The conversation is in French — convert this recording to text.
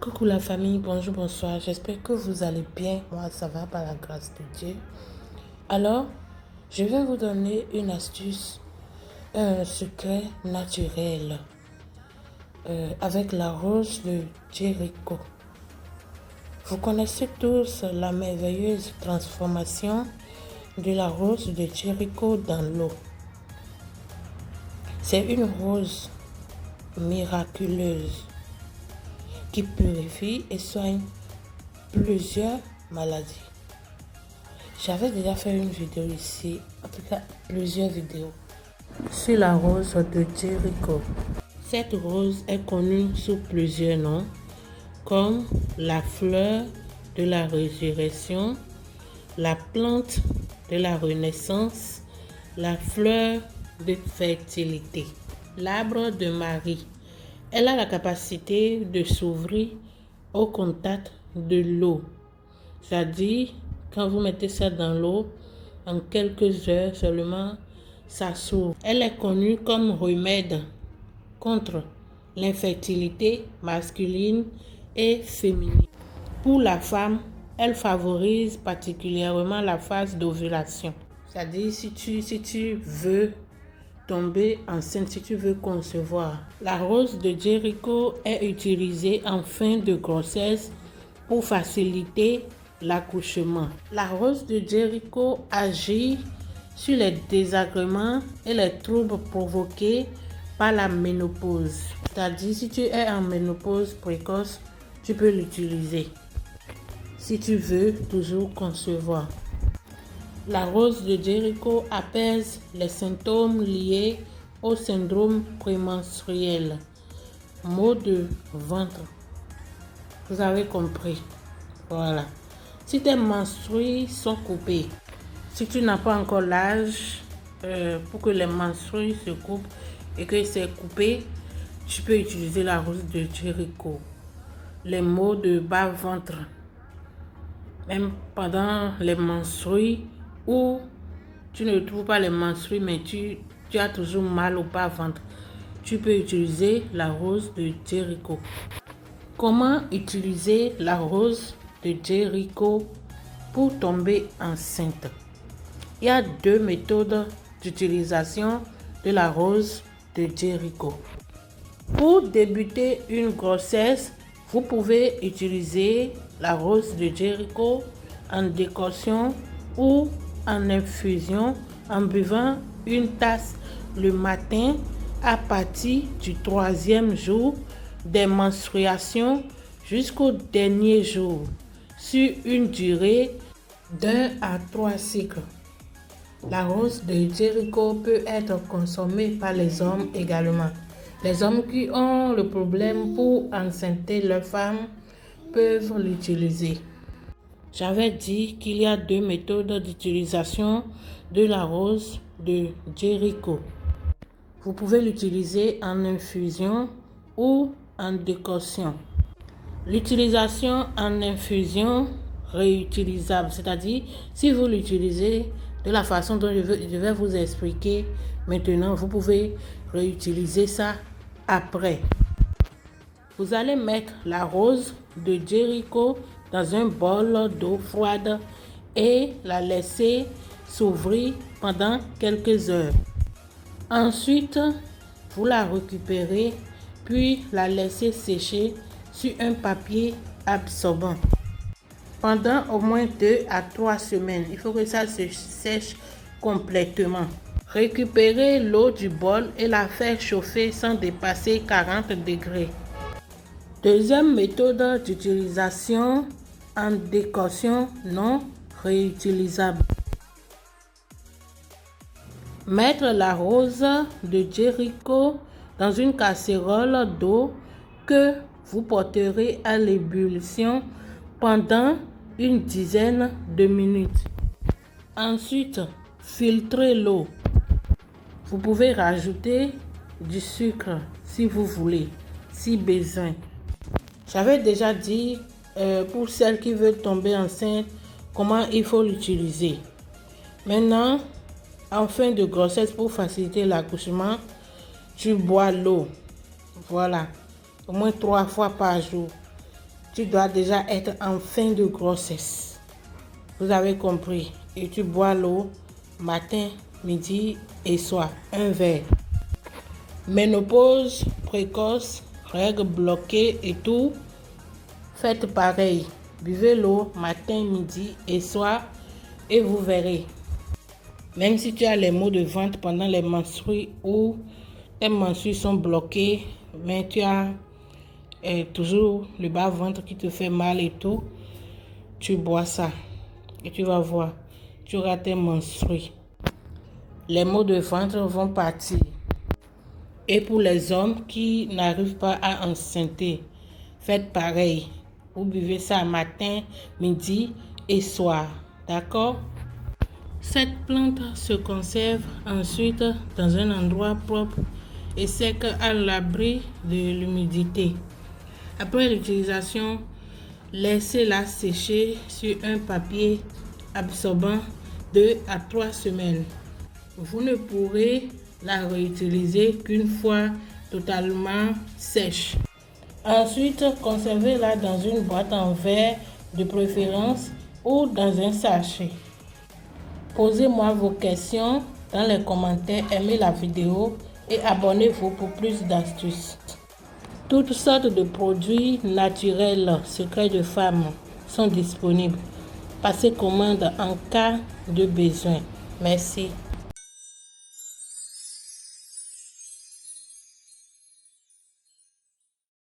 Coucou la famille, bonjour, bonsoir. J'espère que vous allez bien. Moi, ça va par la grâce de Dieu. Alors, je vais vous donner une astuce, un secret naturel avec la rose de Jericho. Vous connaissez tous la merveilleuse transformation de la rose de Jericho dans l'eau. C'est une rose miraculeuse qui purifie et soigne plusieurs maladies. J'avais déjà fait une vidéo ici, en tout cas plusieurs vidéos, sur la rose de Jericho. Cette rose est connue sous plusieurs noms, comme la fleur de la résurrection, la plante de la renaissance, la fleur de fertilité, l'arbre de Marie. Elle a la capacité de s'ouvrir au contact de l'eau. C'est-à-dire, quand vous mettez ça dans l'eau, en quelques heures seulement, ça s'ouvre. Elle est connue comme remède contre l'infertilité masculine et féminine. Pour la femme, elle favorise particulièrement la phase d'ovulation. C'est-à-dire, si tu veux tomber enceinte, si tu veux concevoir. La rose de Jericho est utilisée en fin de grossesse pour faciliter l'accouchement. La rose de Jericho agit sur les désagréments et les troubles provoqués par la ménopause. C'est-à-dire, si tu es en ménopause précoce, tu peux l'utiliser si tu veux toujours concevoir. La rose de Jericho apaise les symptômes liés au syndrome prémenstruel. Maux de ventre. Vous avez compris. Voilà. Si tes menstrues sont coupées, si tu n'as pas encore l'âge pour que les menstrues se coupent et que c'est coupé, tu peux utiliser la rose de Jericho. Les maux de bas-ventre, même pendant les menstrues, ou tu ne trouves pas les menstrues mais tu as toujours mal au bas-ventre, tu peux utiliser la rose de Jericho. Comment utiliser la rose de Jericho pour tomber enceinte? Il y a deux méthodes d'utilisation de la rose de Jericho. Pour débuter une grossesse, vous pouvez utiliser la rose de Jericho en décoction ou en infusion en buvant une tasse le matin à partir du 3e jour des menstruations jusqu'au dernier jour, sur une durée d'1 à 3 cycles. La rose de Jericho peut être consommée par les hommes également. Les hommes qui ont le problème pour enceinter leur femme peuvent l'utiliser. J'avais dit qu'il y a deux méthodes d'utilisation de la rose de Jericho. Vous pouvez l'utiliser en infusion ou en décoction. L'utilisation en infusion réutilisable, c'est-à-dire si vous l'utilisez de la façon dont je vais vous expliquer maintenant, vous pouvez réutiliser ça après. Vous allez mettre la rose de Jericho dans un bol d'eau froide et la laisser s'ouvrir pendant quelques heures. Ensuite, vous la récupérez puis la laissez sécher sur un papier absorbant pendant au moins 2 à 3 semaines. Il faut que ça se sèche complètement. Récupérez l'eau du bol et la faire chauffer sans dépasser 40 degrés. Deuxième méthode d'utilisation en décoction non réutilisable. Mettre la rose de Jericho dans une casserole d'eau que vous porterez à l'ébullition pendant une dizaine de minutes. Ensuite, filtrez l'eau. Vous pouvez rajouter du sucre si vous voulez, si besoin. J'avais déjà dit pour celles qui veulent tomber enceinte comment il faut l'utiliser. Maintenant, en fin de grossesse, pour faciliter l'accouchement, tu bois l'eau. Voilà, au moins 3 fois par jour. tu dois déjà être en fin de grossesse. Vous avez compris. Et tu bois l'eau matin, midi et soir, un verre. Ménopause précoce, règles bloquées et tout, faites pareil. Buvez l'eau matin, midi et soir et vous verrez. Même si tu as les maux de ventre pendant les menstrues ou tes menstrues sont bloquées, mais tu as toujours le bas-ventre qui te fait mal et tout, tu bois ça et tu vas voir, tu auras tes menstrues. Les maux de ventre vont partir. Et pour les hommes qui n'arrivent pas à enceinte, faites pareil. Vous buvez ça matin, midi et soir. D'accord? Cette plante se conserve ensuite dans un endroit propre et sec à l'abri de l'humidité. Après l'utilisation, laissez-la sécher sur un papier absorbant 2 à 3 semaines. Vous ne pourrez la réutiliser qu'une fois totalement sèche. Ensuite, conservez-la dans une boîte en verre de préférence ou dans un sachet. Posez-moi vos questions dans les commentaires, aimez la vidéo et abonnez-vous pour plus d'astuces. Toutes sortes de produits naturels secrets de femmes sont disponibles. Passez commande en cas de besoin. Merci.